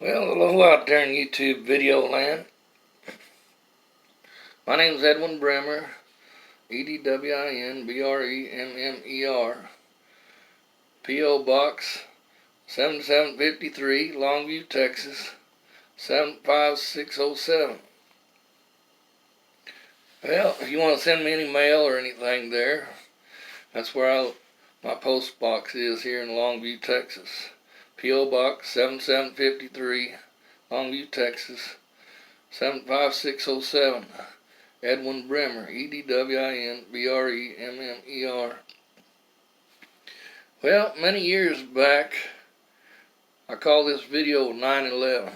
Well, hello out there in YouTube video land. My name's Edwin Bremer, EDWINBREMMER, P.O. Box 7753, Longview, Texas 75607. Well, if you want to send me any mail or anything there, that's where my post box is here in Longview, Texas. P.O. Box 7753, Longview, Texas 75607. Edwin Bremer, EDWINBREMMER. Well, many years back, I call this video 9/11.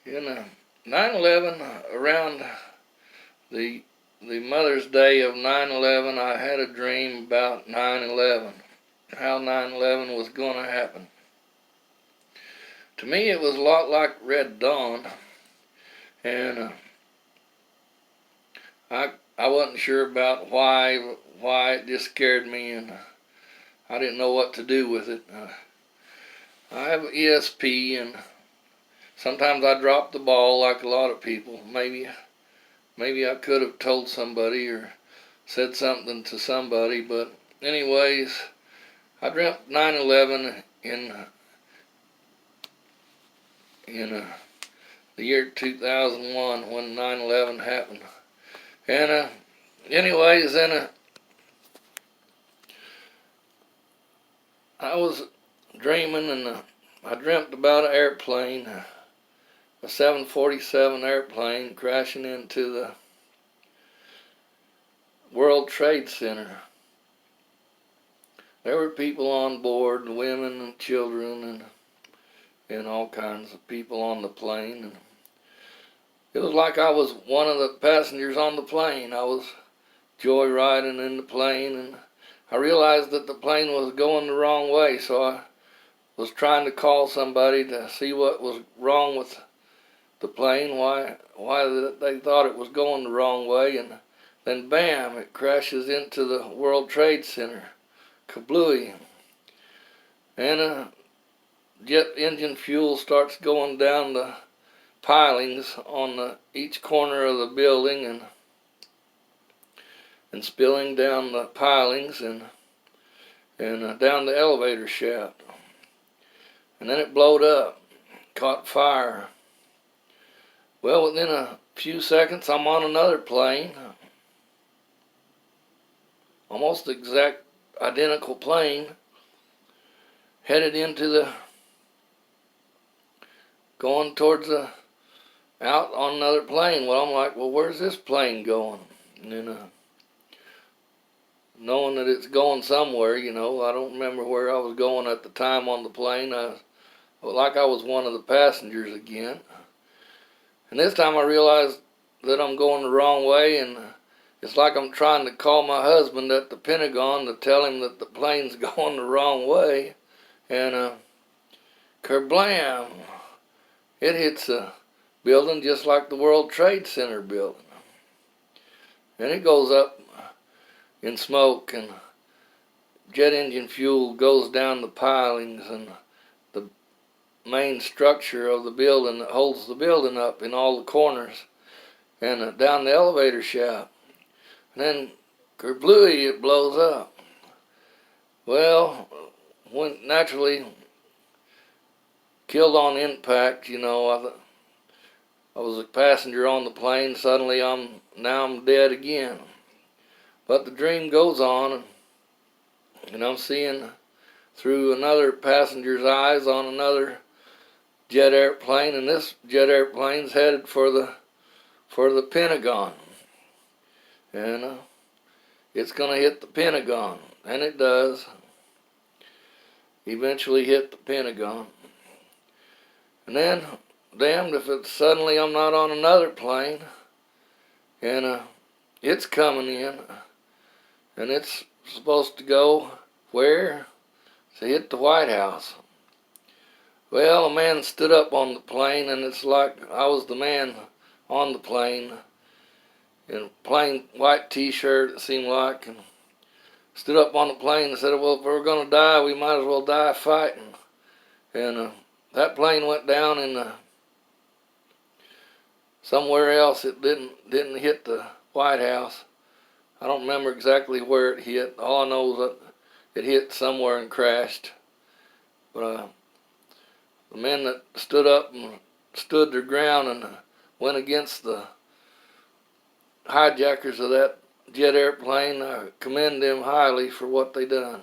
In 9/11, around the Mother's Day of 9/11, I had a dream about 9/11, how 9/11 was going to happen. To me, it was a lot like Red Dawn, and I wasn't sure about why it just scared me, and I didn't know what to do with it. I have ESP, and sometimes I drop the ball like a lot of people. Maybe I could have told somebody or said something to somebody, but anyways, I dreamt 9/11 in the year 2001 when 9/11 happened. And anyways, then I was dreaming, and I dreamt about an airplane, a 747 airplane crashing into the World Trade Center. There were people on board, women and children, and all kinds of people on the plane. And it was like I was one of the passengers on the plane. I was joyriding in the plane, and I realized that the plane was going the wrong way, so I was trying to call somebody to see what was wrong with the plane, why they thought it was going the wrong way, and then bam, it crashes into the World Trade Center. Kablooey. And jet engine fuel starts going down the pilings on each corner of the building, and spilling down the pilings and down the elevator shaft. And then it blowed up, caught fire. Well, within a few seconds, I'm on another plane, almost exact identical plane, headed going towards out on another plane. Well, I'm like, well, where's this plane going? And knowing that it's going somewhere, I don't remember where I was going at the time on the plane. I was one of the passengers again. And this time I realized that I'm going the wrong way, and it's like I'm trying to call my husband at the Pentagon to tell him that the plane's going the wrong way. And kerblam! It hits a building just like the World Trade Center building. And it goes up in smoke, and jet engine fuel goes down the pilings and the main structure of the building that holds the building up in all the corners, and down the elevator shaft. And then kerblooey, it blows up. Well, when naturally killed on impact, I was a passenger on the plane. Suddenly I'm dead again. But the dream goes on, and I'm seeing through another passenger's eyes on another jet airplane, and this jet airplane's headed for the Pentagon. And it's going to hit the Pentagon, and it does. Eventually hit the Pentagon. And then, damned if it's suddenly I'm not on another plane, and it's coming in, and it's supposed to go where? To hit the White House. Well, a man stood up on the plane, and it's like I was the man on the plane, in a plain white t-shirt, it seemed like, and stood up on the plane and said, well, if we're going to die, we might as well die fighting. And that plane went down in somewhere else. It didn't hit the White House. I don't remember exactly where it hit. All I know is that it hit somewhere and crashed. But the men that stood up and stood their ground and went against the hijackers of that jet airplane, I commend them highly for what they done.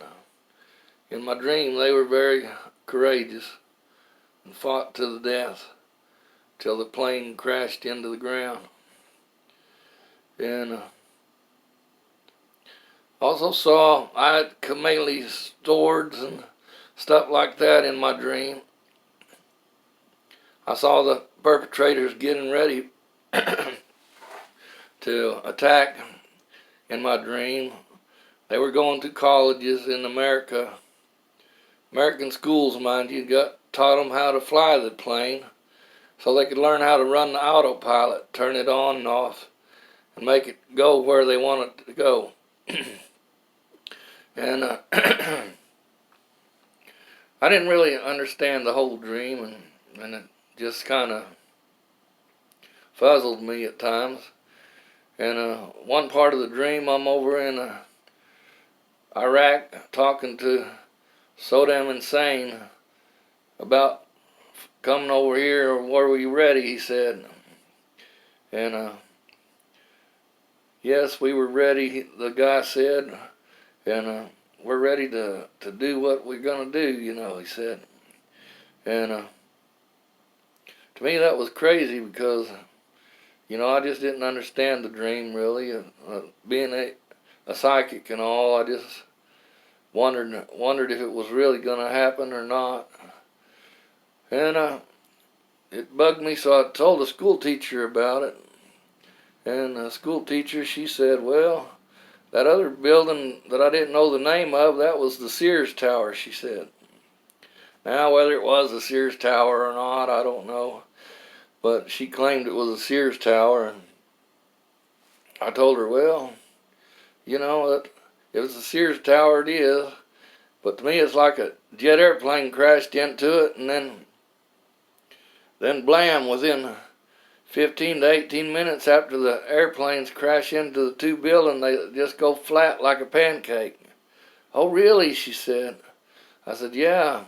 In my dream, they were very courageous and fought to the death till the plane crashed into the ground. And also saw I had chameleon swords and stuff like that in my dream. I saw the perpetrators getting ready to attack in my dream. They were going to colleges in America, American schools, mind you, taught them how to fly the plane so they could learn how to run the autopilot, turn it on and off, and make it go where they want it to go. And I didn't really understand the whole dream, and it just kind of fuzzled me at times. And one part of the dream, I'm over in Iraq talking to Saddam Hussein about coming over here, or were we ready, he said. And yes, we were ready, the guy said, and we're ready to do what we're going to do, he said. And to me that was crazy because, I just didn't understand the dream really. Being a psychic and all, I just wondered if it was really going to happen or not. And it bugged me, so I told the school teacher about it. And the school teacher, she said, well, that other building that I didn't know the name of, that was the Sears Tower, she said. Now, whether it was the Sears Tower or not, I don't know. But she claimed it was a Sears Tower, and I told her, well, that if it's a Sears Tower, it is. But to me, it's like a jet airplane crashed into it, and then blam, within 15 to 18 minutes after the airplanes crash into the two buildings, they just go flat like a pancake. Oh, really? She said. I said, yeah.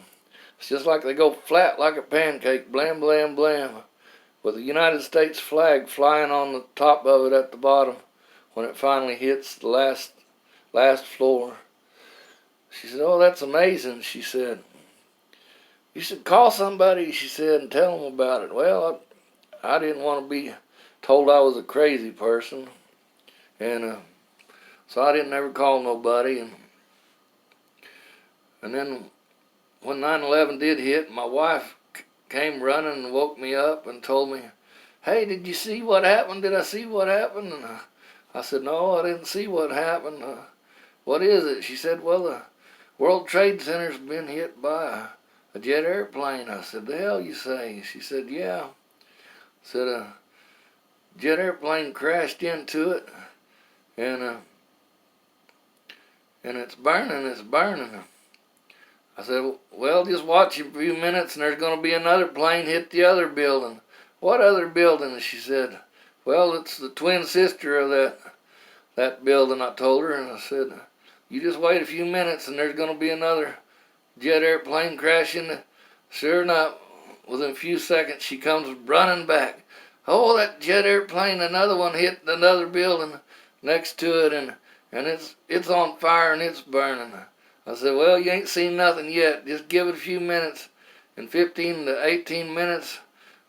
It's just like they go flat like a pancake, blam, blam, blam, with the United States flag flying on the top of it at the bottom when it finally hits the last floor. She said, oh, that's amazing, she said. You should call somebody, she said, and tell them about it. Well, I didn't want to be told I was a crazy person, and so I didn't ever call nobody. And then when 9/11 did hit, my wife came running and woke me up and told me, hey, did you see what happened? Did I see what happened? And I said, no, I didn't see what happened. What is it? She said, well, the World Trade Center's been hit by a jet airplane. I said, the hell you say? She said, yeah. I said, a jet airplane crashed into it, and it's burning. I said, well, just watch a few minutes and there's going to be another plane hit the other building. What other building? She said, well, it's the twin sister of that building, I told her. And I said, you just wait a few minutes and there's going to be another jet airplane crashing. Sure enough, within a few seconds, she comes running back. Oh, that jet airplane, another one hit another building next to it, and it's on fire and it's burning. I said, well, you ain't seen nothing yet. Just give it a few minutes. In 15 to 18 minutes,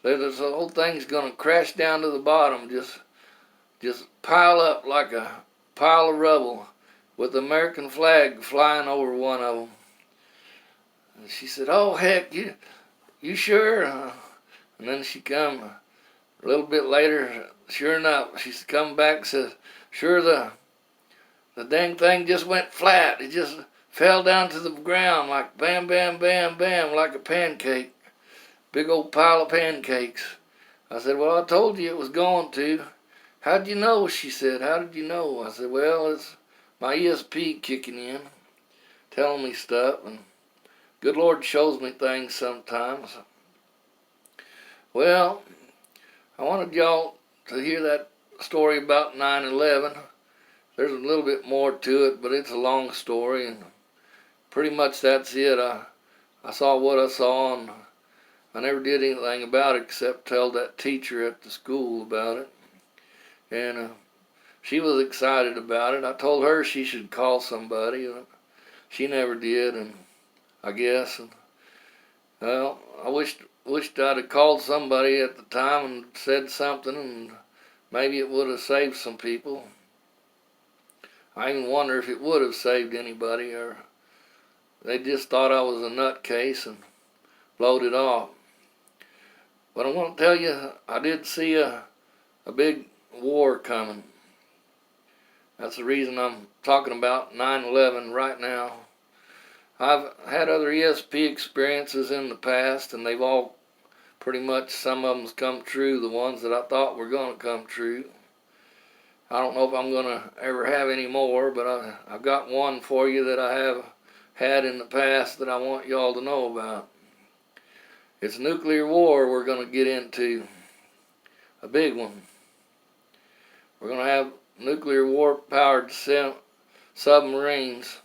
the whole thing's going to crash down to the bottom. Just pile up like a pile of rubble with the American flag flying over one of them. And she said, oh, heck, you sure? And then she come a little bit later, sure enough, she's come back and says, sure, the dang thing just went flat. It just fell down to the ground like bam, bam, bam, bam, like a pancake. Big old pile of pancakes. I said, well, I told you it was going to. How'd you know? She said, how did you know? I said, well, it's my ESP kicking in, telling me stuff, and good Lord shows me things sometimes. Well, I wanted y'all to hear that story about 9/11. There's a little bit more to it, but it's a long story, and pretty much that's it. I saw what I saw, and I never did anything about it except tell that teacher at the school about it. And she was excited about it. I told her she should call somebody, and she never did, and I guess. And, well, I wished I'd have called somebody at the time and said something, and maybe it would have saved some people. I even wonder if it would have saved anybody, or they just thought I was a nutcase and blowed it off. But I want to tell you, I did see a big war coming. That's the reason I'm talking about 9/11 right now. I've had other ESP experiences in the past, and they've all pretty much, some of them's come true, the ones that I thought were going to come true. I don't know if I'm going to ever have any more, but I've got one for you that I have had in the past that I want y'all to know about. It's nuclear war we're going to get into, a big one. We're going to have nuclear war-powered submarines.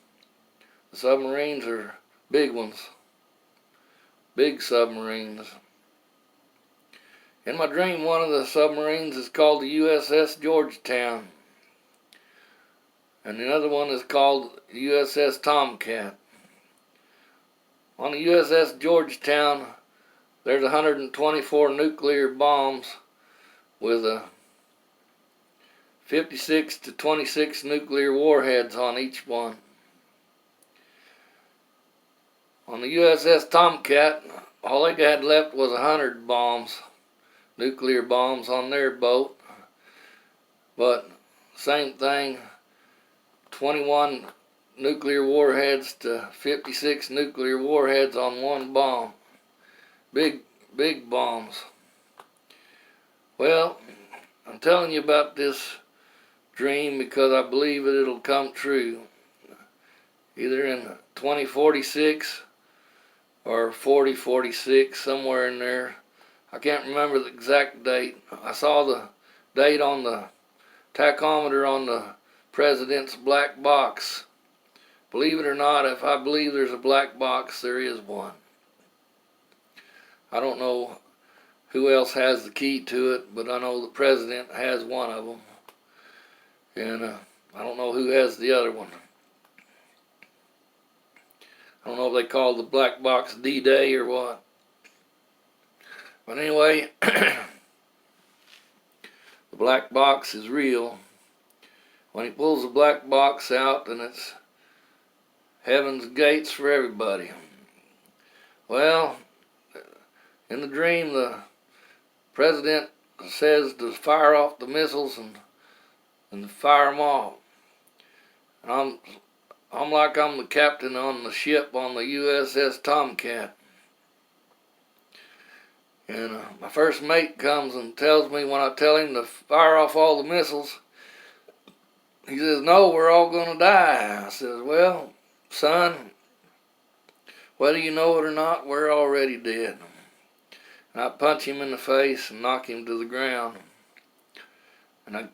The submarines are big ones, big submarines. In my dream, one of the submarines is called the USS Georgetown, and the other one is called the USS Tomcat. On the USS Georgetown, there's 124 nuclear bombs with 56 to 26 nuclear warheads on each one. On the USS Tomcat, all they had left was 100 bombs, nuclear bombs on their boat. But same thing, 21 nuclear warheads to 56 nuclear warheads on one bomb. Big bombs. Well, I'm telling you about this dream because I believe that it'll come true. Either in 2046 or 4046, somewhere in there. I can't remember the exact date. I saw the date on the tachometer on the president's black box. Believe it or not, if I believe there's a black box, there is one. I don't know who else has the key to it, but I know the president has one of them. And I don't know who has the other one. I don't know if they call the black box D-Day or what. But anyway, the black box is real. When he pulls the black box out, then it's heaven's gates for everybody. Well, in the dream, the president says to fire off the missiles and fire them off. And I'm like I'm the captain on the ship on the USS Tomcat. And my first mate comes and tells me when I tell him to fire off all the missiles, he says, "No, we're all going to die." I says, "Well, son, whether you know it or not, we're already dead." And I punch him in the face and knock him to the ground. And I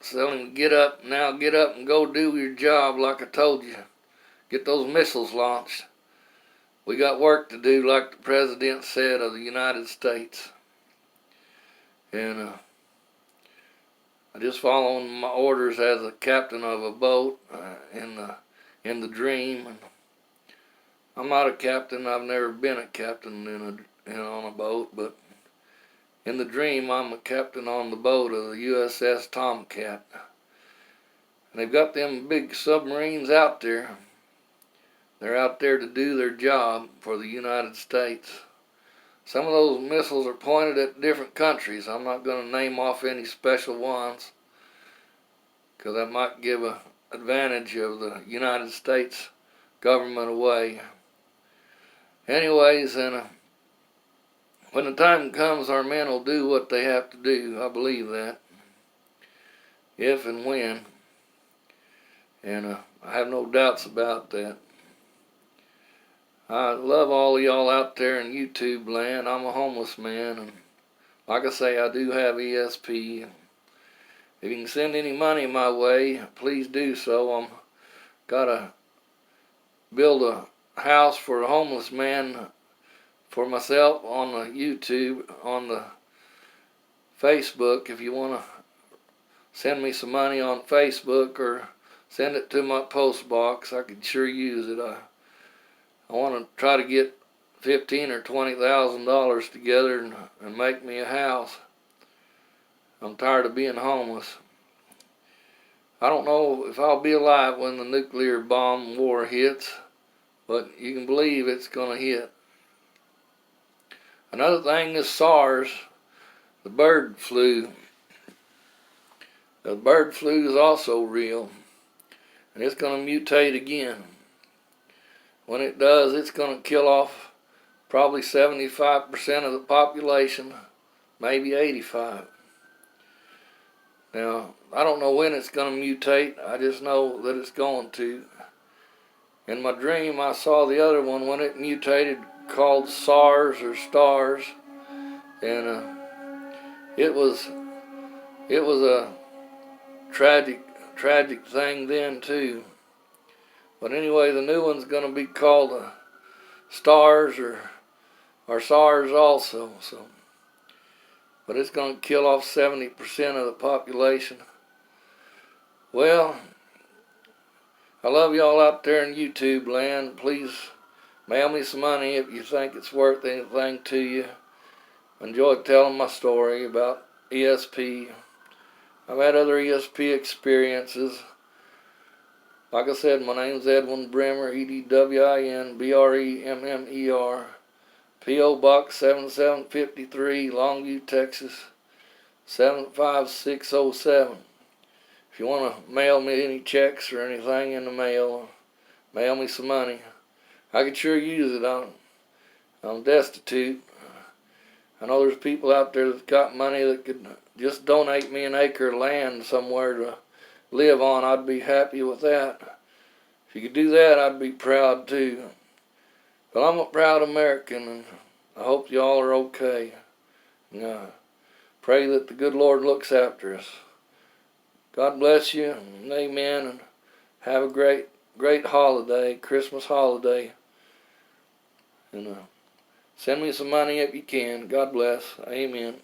tell him to get up and go do your job like I told you. Get those missiles launched. We got work to do, like the president said, of the United States. And I just following my orders as a captain of a boat in the dream. And I'm not a captain. I've never been a captain on a boat, but in the dream, I'm a captain on the boat of the USS Tomcat. And they've got them big submarines out there. They're out there to do their job for the United States. Some of those missiles are pointed at different countries. I'm not going to name off any special ones, because that might give an advantage of the United States government away. Anyways, and when the time comes, our men will do what they have to do. I believe that. If and when. And I have no doubts about that. I love all of y'all out there in YouTube land. I'm a homeless man, and like I say, I do have ESP. If you can send any money my way, please do so. I'm gotta build a house for a homeless man for myself on the YouTube, on the Facebook. If you want to send me some money on Facebook or send it to my post box, I could sure use it. I want to try to get $15,000 or $20,000 together and make me a house. I'm tired of being homeless. I don't know if I'll be alive when the nuclear bomb war hits, but you can believe it's going to hit. Another thing is SARS, the bird flu. The bird flu is also real, and it's going to mutate again. When it does, it's going to kill off probably 75% of the population, maybe 85%. Now, I don't know when it's going to mutate. I just know that it's going to. In my dream, I saw the other one when it mutated, called SARS or STARS, and it was a tragic thing then too. But anyway, the new one's going to be called STARS or SARS also. But it's going to kill off 70% of the population. Well, I love y'all out there in YouTube land. Please mail me some money if you think it's worth anything to you. Enjoyed telling my story about ESP. I've had other ESP experiences. Like I said, my name's Edwin Bremer, EDWIN BREMMER, P.O. Box 7753, Longview, Texas 75607. If you want to mail me any checks or anything in the mail, mail me some money. I could sure use it. I'm destitute. I know there's people out there that's got money that could just donate me an acre of land somewhere to live on. I'd be happy with that. If you could do that, I'd be proud too. But I'm a proud American, and I hope y'all are okay. And I pray that the good Lord looks after us. God bless you, and amen, and have a great holiday, Christmas holiday. And send me some money if you can. God bless. Amen.